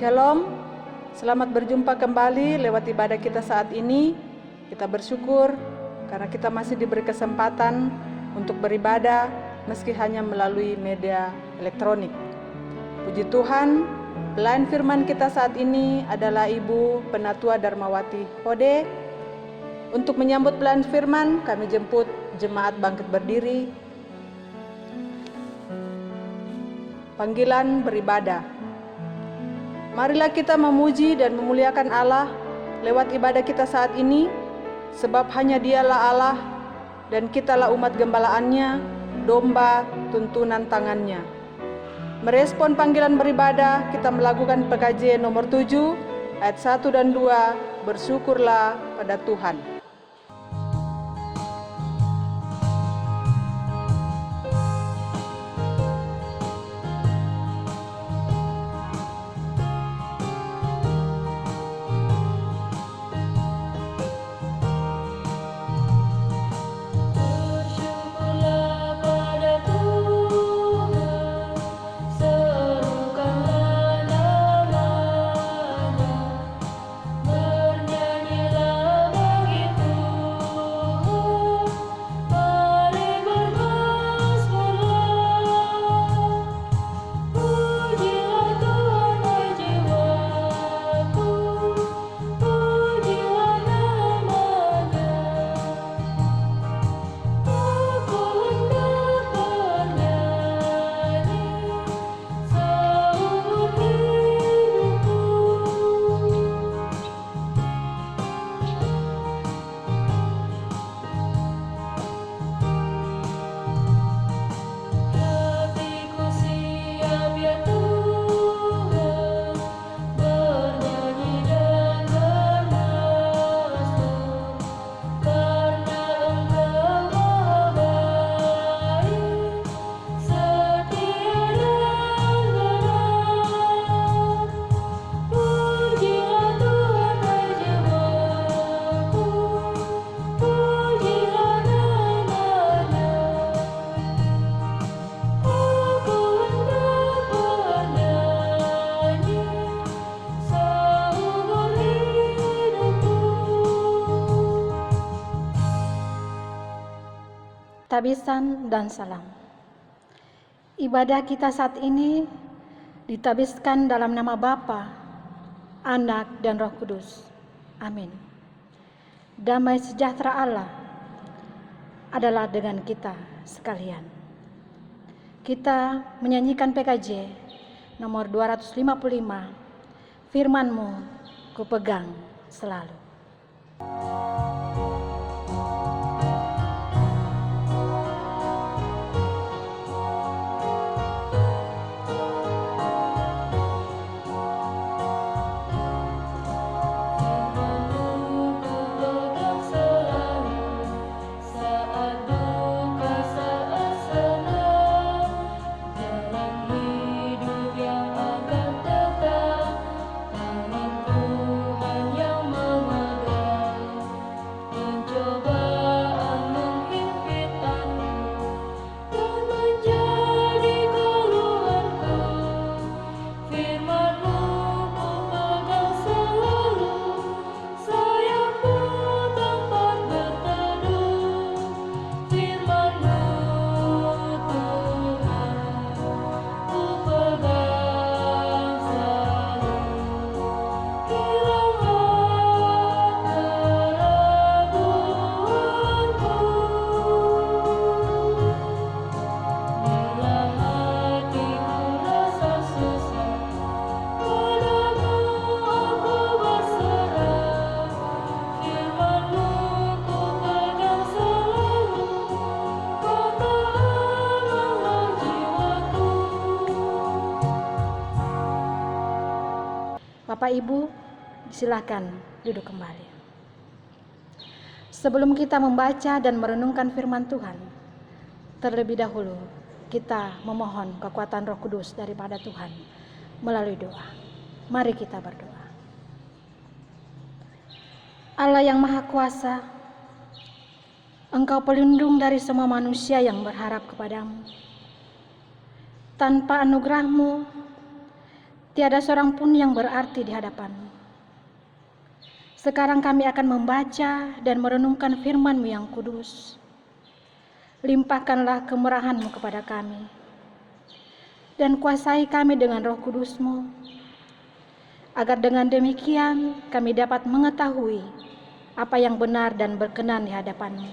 Shalom, selamat berjumpa kembali lewat ibadah kita saat ini. Kita bersyukur karena kita masih diberi kesempatan untuk beribadah meski hanya melalui media elektronik. Puji Tuhan, pelayan firman kita saat ini adalah Ibu Penatua Darmawati Hode. Untuk menyambut pelayan firman, kami jemput Jemaat Bangkit Berdiri. Panggilan beribadah. Marilah kita memuji dan memuliakan Allah lewat ibadah kita saat ini, sebab hanya Dialah Allah dan kitalah umat gembalaannya, domba tuntunan tangannya. Merespon panggilan beribadah, kita melakukan PKJ nomor 7 ayat 1 dan 2, bersyukurlah pada Tuhan. Tabisan dan salam. Ibadah kita saat ini ditabiskan dalam nama Bapa, Anak, dan Roh Kudus. Amin. Damai sejahtera Allah adalah dengan kita sekalian. Kita menyanyikan PKJ nomor 255, Firman-Mu kupegang selalu. Bapak Ibu, silakan duduk kembali. Sebelum kita membaca dan merenungkan firman Tuhan, terlebih dahulu kita memohon kekuatan Roh Kudus daripada Tuhan melalui doa. Mari kita berdoa. Allah yang Maha Kuasa, Engkau pelindung dari semua manusia yang berharap kepadamu. Tanpa anugerah-Mu, Tiada seorang pun yang berarti di hadapan-Mu. Sekarang kami akan membaca dan merenungkan firman-Mu yang kudus. Limpahkanlah kemurahan-Mu kepada kami, dan kuasai kami dengan Roh Kudus-Mu, agar dengan demikian kami dapat mengetahui apa yang benar dan berkenan di hadapan-Mu,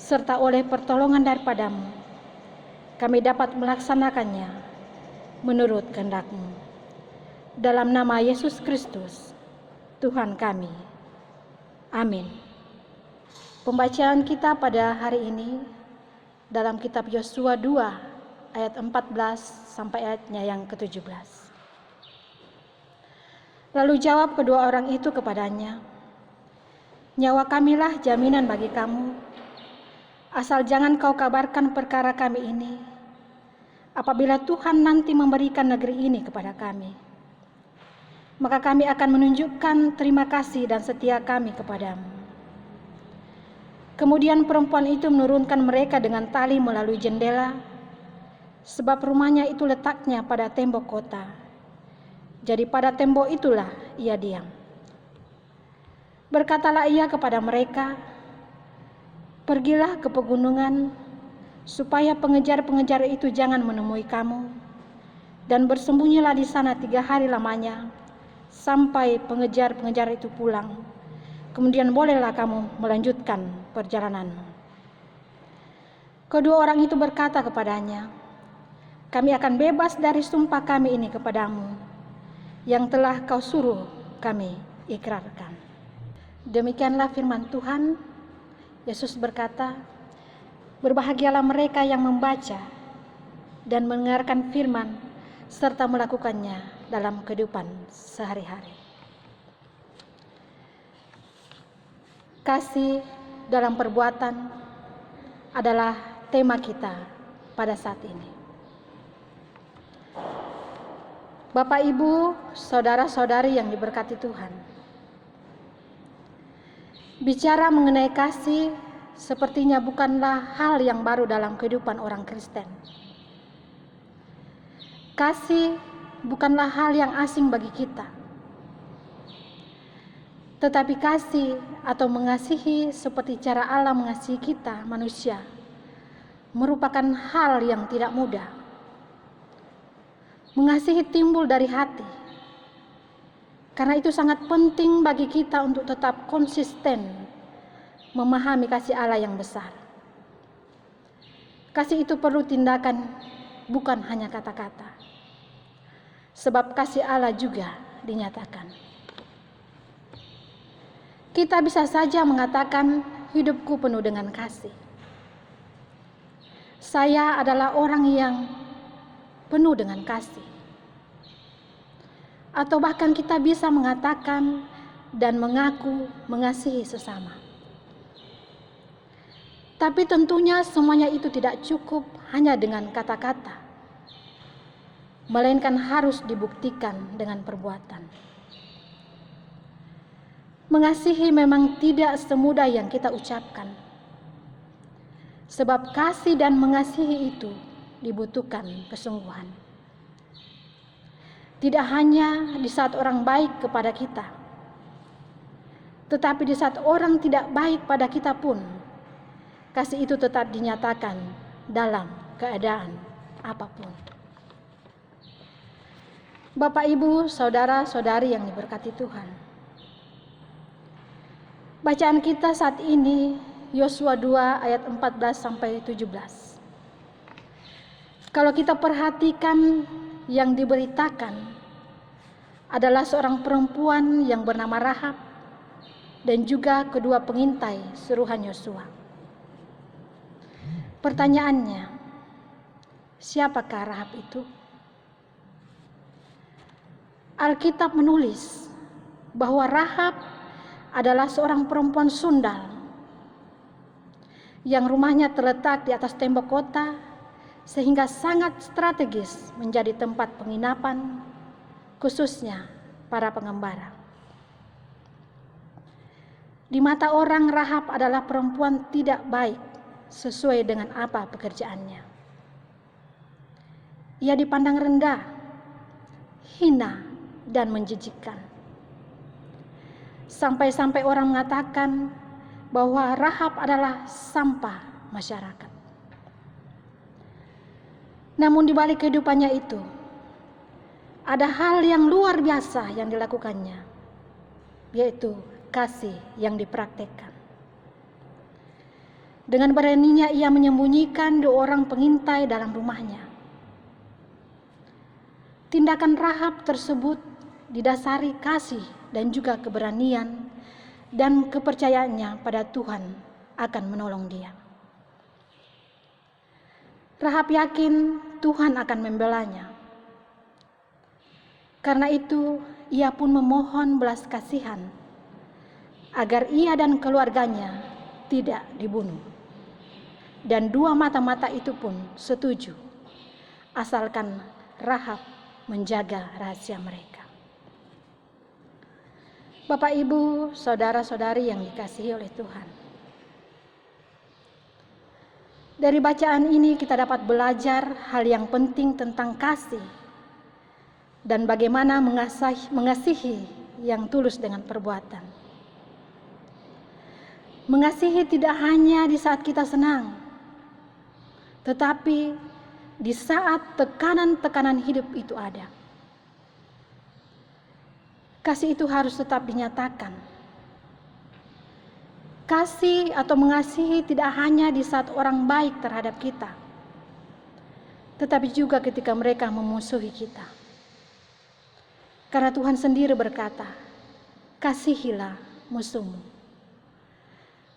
serta oleh pertolongan daripada-Mu kami dapat melaksanakannya menurut kehendak-Mu. Dalam nama Yesus Kristus, Tuhan kami. Amin. Pembacaan kita pada hari ini dalam kitab Yosua 2 ayat 14 sampai ayatnya yang ke-17. Lalu jawab kedua orang itu kepadanya, "Nyawa kamilah jaminan bagi kamu, asal jangan kau kabarkan perkara kami ini, apabila Tuhan nanti memberikan negeri ini kepada kami. Maka kami akan menunjukkan terima kasih dan setia kami kepadamu." Kemudian perempuan itu menurunkan mereka dengan tali melalui jendela, sebab rumahnya itu letaknya pada tembok kota. Jadi pada tembok itulah ia diam. Berkatalah ia kepada mereka, "Pergilah ke pegunungan, supaya pengejar-pengejar itu jangan menemui kamu, dan bersembunyilah di sana 3 hari lamanya, sampai pengejar-pengejar itu pulang. Kemudian bolehlah kamu melanjutkan perjalananmu." Kedua orang itu berkata kepadanya, "Kami akan bebas dari sumpah kami ini kepadamu, yang telah kau suruh kami ikrarkan." Demikianlah firman Tuhan. Yesus berkata, "Berbahagialah mereka yang membaca dan mendengarkan firman serta melakukannya dalam kehidupan sehari-hari." Kasih dalam perbuatan adalah tema kita pada saat ini. Bapak, Ibu, saudara-saudari yang diberkati Tuhan, bicara mengenai kasih sepertinya bukanlah hal yang baru dalam kehidupan orang Kristen. Kasih bukanlah hal yang asing bagi kita. Tetapi kasih atau mengasihi seperti cara Allah mengasihi kita manusia merupakan hal yang tidak mudah. Mengasihi timbul dari hati. Karena itu sangat penting bagi kita untuk tetap konsisten memahami kasih Allah yang besar. Kasih itu perlu tindakan, bukan hanya kata-kata. Sebab kasih Allah juga dinyatakan. Kita bisa saja mengatakan hidupku penuh dengan kasih. Saya adalah orang yang penuh dengan kasih. Atau bahkan kita bisa mengatakan dan mengaku mengasihi sesama. Tapi tentunya semuanya itu tidak cukup hanya dengan kata-kata, melainkan harus dibuktikan dengan perbuatan. Mengasihi memang tidak semudah yang kita ucapkan. Sebab kasih dan mengasihi itu dibutuhkan kesungguhan. Tidak hanya di saat orang baik kepada kita, tetapi di saat orang tidak baik pada kita pun, kasih itu tetap dinyatakan dalam keadaan apapun. Bapak, Ibu, saudara-saudari yang diberkati Tuhan, bacaan kita saat ini Yosua 2 ayat 14 sampai 17. Kalau kita perhatikan yang diberitakan adalah seorang perempuan yang bernama Rahab dan juga kedua pengintai suruhan Yosua. Pertanyaannya, siapakah Rahab itu? Alkitab menulis bahwa Rahab adalah seorang perempuan sundal yang rumahnya terletak di atas tembok kota, sehingga sangat strategis menjadi tempat penginapan, khususnya para pengembara. Di mata orang, Rahab adalah perempuan tidak baik sesuai dengan apa pekerjaannya. Ia dipandang rendah, hina, dan menjijikkan. Sampai-sampai orang mengatakan bahwa Rahab adalah sampah masyarakat. Namun di balik kehidupannya itu, ada hal yang luar biasa yang dilakukannya, yaitu kasih yang dipraktekkan. Dengan beraninya ia menyembunyikan 2 orang pengintai dalam rumahnya. Tindakan Rahab tersebut didasari kasih dan juga keberanian dan kepercayaannya pada Tuhan akan menolong dia. Rahab yakin Tuhan akan membelanya. Karena itu ia pun memohon belas kasihan agar ia dan keluarganya tidak dibunuh. Dan 2 mata-mata itu pun setuju, asalkan Rahab menjaga rahasia mereka. Bapak, Ibu, saudara-saudari yang dikasihi oleh Tuhan. Dari bacaan ini kita dapat belajar hal yang penting tentang kasih dan bagaimana mengasihi yang tulus dengan perbuatan. Mengasihi tidak hanya di saat kita senang, tetapi di saat tekanan-tekanan hidup itu ada. Kasih itu harus tetap dinyatakan. Kasih atau mengasihi tidak hanya di saat orang baik terhadap kita, tetapi juga ketika mereka memusuhi kita. Karena Tuhan sendiri berkata, kasihilah musuhmu.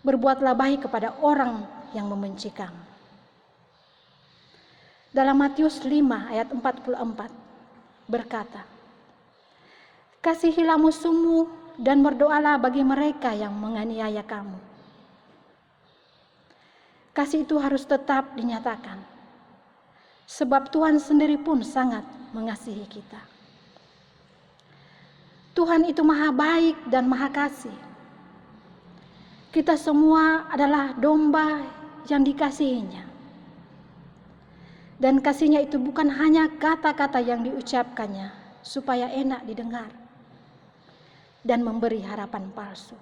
Berbuatlah baik kepada orang yang membenci kamu. Dalam Matius 5 ayat 44 berkata, kasihilah musuhmu dan berdoalah bagi mereka yang menganiaya kamu. Kasih itu harus tetap dinyatakan, sebab Tuhan sendiri pun sangat mengasihi kita. Tuhan itu maha baik dan maha kasih. Kita semua adalah domba yang dikasihinya. Dan kasihnya itu bukan hanya kata-kata yang diucapkannya supaya enak didengar dan memberi harapan palsu.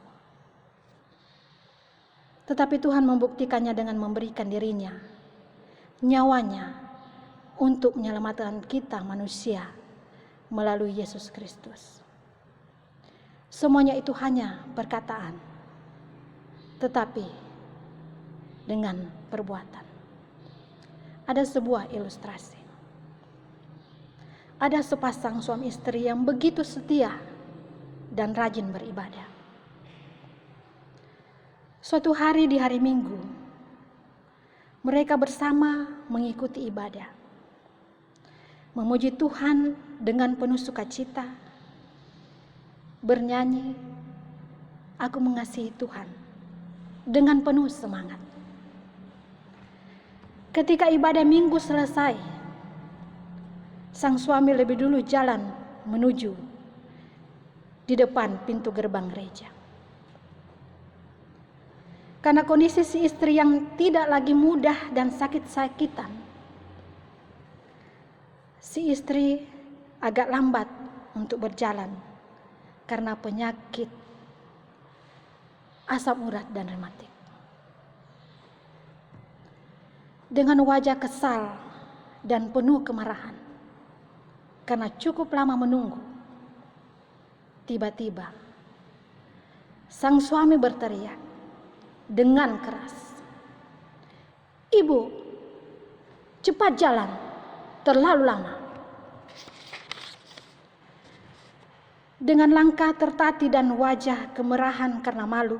Tetapi Tuhan membuktikannya dengan memberikan dirinya, nyawanya, untuk menyelamatkan kita manusia melalui Yesus Kristus. Semuanya itu hanya perkataan, tetapi dengan perbuatan. Ada sebuah ilustrasi. Ada sepasang suami istri yang begitu setia dan rajin beribadah. Suatu hari di hari Minggu, mereka bersama mengikuti ibadah, memuji Tuhan dengan penuh sukacita, bernyanyi, "Aku mengasihi Tuhan," dengan penuh semangat. Ketika ibadah Minggu selesai, sang suami lebih dulu jalan menuju di depan pintu gerbang gereja. Karena kondisi si istri yang tidak lagi mudah dan sakit-sakitan, si istri agak lambat untuk berjalan karena penyakit asam urat dan rematik. Dengan wajah kesal dan penuh kemarahan karena cukup lama menunggu, tiba-tiba sang suami berteriak dengan keras, "Ibu, cepat jalan, terlalu lama." Dengan langkah tertatih dan wajah kemerahan karena malu,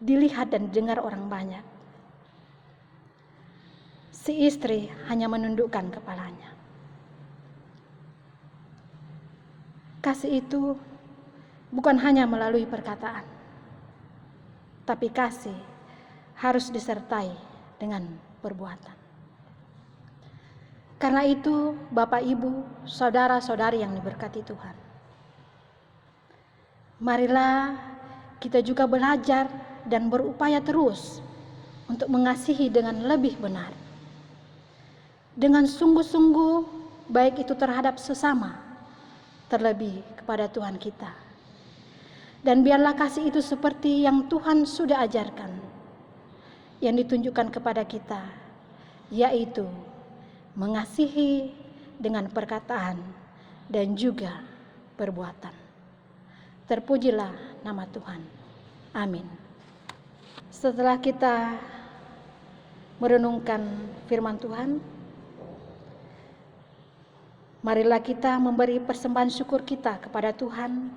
dilihat dan didengar orang banyak, si istri hanya menundukkan kepalanya. Kasih itu bukan hanya melalui perkataan, tapi kasih harus disertai dengan perbuatan. Karena itu, Bapak, Ibu, saudara-saudari yang diberkati Tuhan, marilah kita juga belajar dan berupaya terus untuk mengasihi dengan lebih benar, dengan sungguh-sungguh baik itu terhadap sesama, terlebih kepada Tuhan kita. Dan biarlah kasih itu seperti yang Tuhan sudah ajarkan, yang ditunjukkan kepada kita, yaitu mengasihi dengan perkataan dan juga perbuatan. Terpujilah nama Tuhan. Amin. Setelah kita merenungkan firman Tuhan, marilah kita memberi persembahan syukur kita kepada Tuhan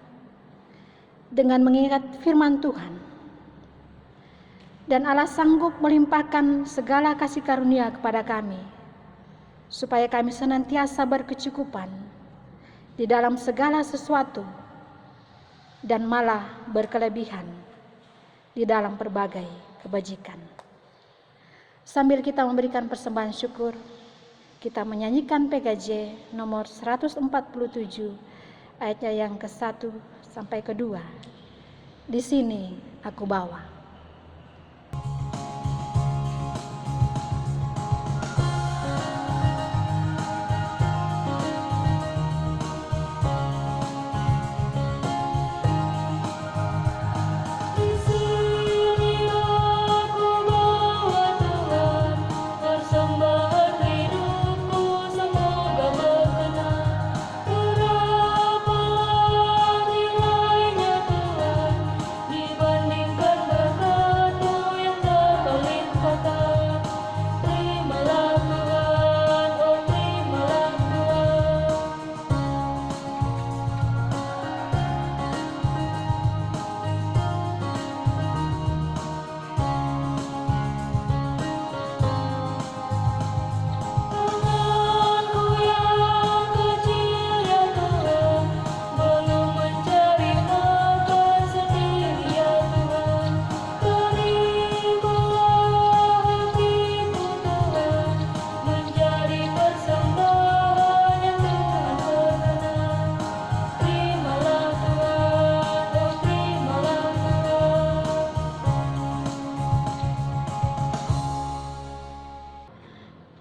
dengan mengingat firman Tuhan. Dan Allah sanggup melimpahkan segala kasih karunia kepada kami, supaya kami senantiasa berkecukupan di dalam segala sesuatu dan malah berkelebihan di dalam berbagai kebajikan. Sambil kita memberikan persembahan syukur, kita menyanyikan PKJ nomor 147 ayatnya yang ke-1 sampai ke-2. Di sini aku bawa.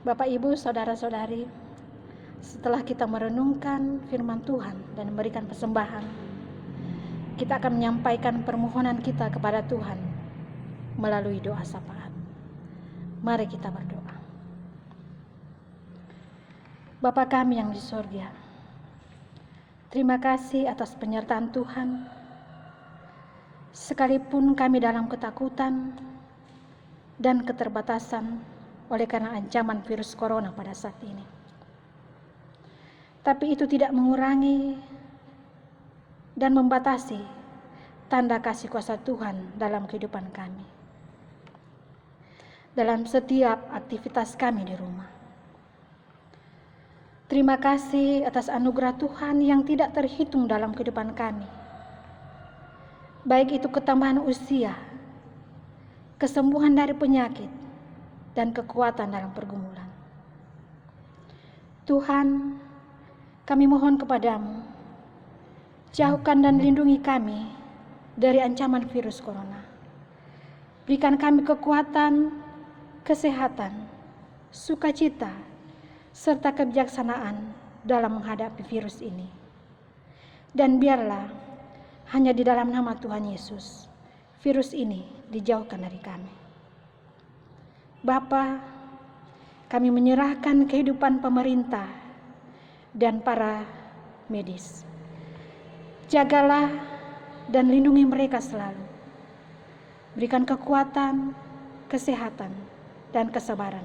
Bapak, Ibu, Saudara-saudari, setelah kita merenungkan firman Tuhan dan memberikan persembahan, kita akan menyampaikan permohonan kita kepada Tuhan melalui doa syafaat. Mari kita berdoa. Bapa kami yang di surga, terima kasih atas penyertaan Tuhan. Sekalipun kami dalam ketakutan dan keterbatasan oleh karena ancaman virus corona pada saat ini, tapi itu tidak mengurangi dan membatasi tanda kasih kuasa Tuhan dalam kehidupan kami, dalam setiap aktivitas kami di rumah. Terima kasih atas anugerah Tuhan yang tidak terhitung dalam kehidupan kami, baik itu ketambahan usia, kesembuhan dari penyakit, dan kekuatan dalam pergumulan. Tuhan, kami mohon kepadamu, jauhkan dan lindungi kami dari ancaman virus corona. Berikan kami kekuatan, kesehatan, sukacita, serta kebijaksanaan dalam menghadapi virus ini. Dan biarlah hanya di dalam nama Tuhan Yesus, virus ini dijauhkan dari kami. Bapa, kami menyerahkan kehidupan pemerintah dan para medis. Jagalah dan lindungi mereka selalu. Berikan kekuatan, kesehatan, dan kesabaran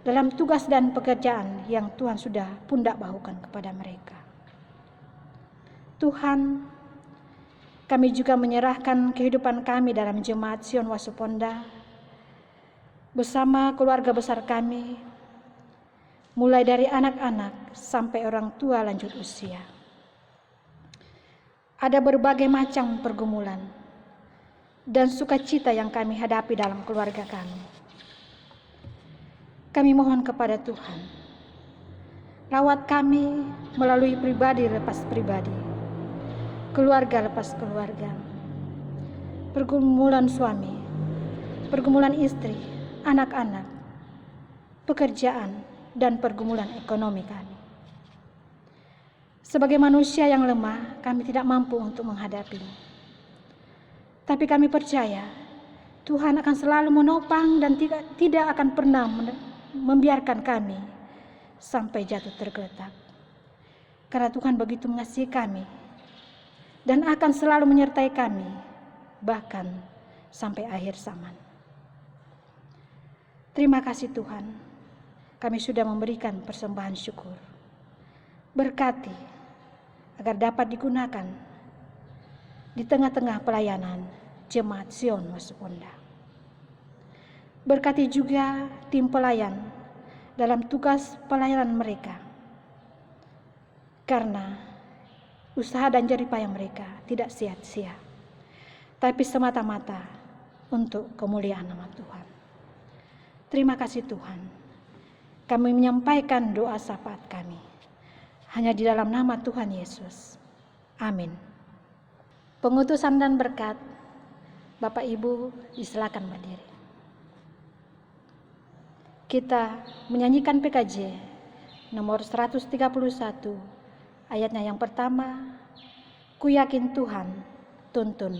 dalam tugas dan pekerjaan yang Tuhan sudah pundak bahukan kepada mereka. Tuhan, kami juga menyerahkan kehidupan kami dalam Jemaat Sion Wasuponda bersama keluarga besar kami, mulai dari anak-anak sampai orang tua lanjut usia. Ada berbagai macam pergumulan dan sukacita yang kami hadapi dalam keluarga kami. Kami mohon kepada Tuhan, rawat kami melalui pribadi lepas pribadi, keluarga lepas keluarga, pergumulan suami, pergumulan istri, anak-anak, pekerjaan, dan pergumulan ekonomi kami. Sebagai manusia yang lemah, kami tidak mampu untuk menghadapinya. Tapi kami percaya Tuhan akan selalu menopang dan tidak akan pernah membiarkan kami sampai jatuh tergeletak. Karena Tuhan begitu mengasihi kami dan akan selalu menyertai kami bahkan sampai akhir zaman. Terima kasih Tuhan, kami sudah memberikan persembahan syukur. Berkati agar dapat digunakan di tengah-tengah pelayanan Jemaat Sion Waseponda. Berkati juga tim pelayan dalam tugas pelayanan mereka, karena usaha dan jerih payah mereka tidak sia-sia, tapi semata-mata untuk kemuliaan nama Tuhan. Terima kasih Tuhan, kami menyampaikan doa syafaat kami hanya di dalam nama Tuhan Yesus. Amin. Pengutusan dan berkat, Bapak Ibu disilakan berdiri. Kita menyanyikan PKJ nomor 131, ayatnya yang pertama, ku yakin Tuhan tuntun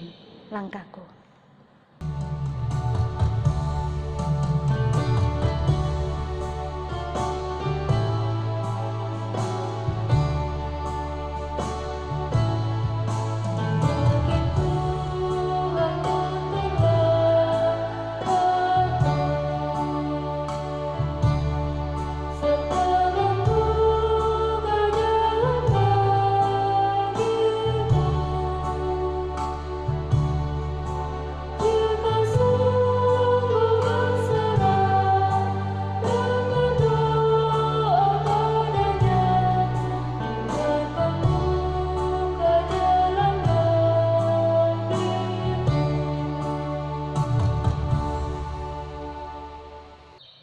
langkahku.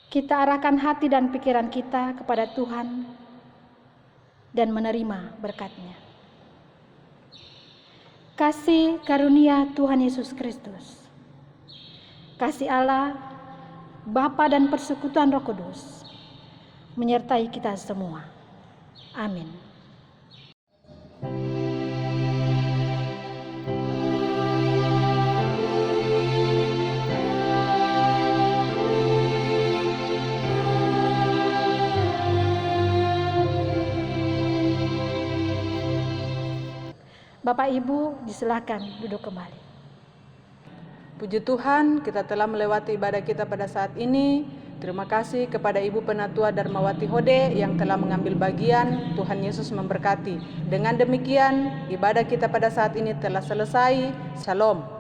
Kita arahkan hati dan pikiran kita kepada Tuhan dan menerima berkat-Nya. Kasih karunia Tuhan Yesus Kristus, kasih Allah, Bapa dan persekutuan Roh Kudus menyertai kita semua. Amin. Bapak Ibu disilakan duduk kembali. Puji Tuhan, kita telah melewati ibadah kita pada saat ini. Terima kasih kepada Ibu Penatua Darmawati Hode yang telah mengambil bagian. Tuhan Yesus memberkati. Dengan demikian, ibadah kita pada saat ini telah selesai. Shalom.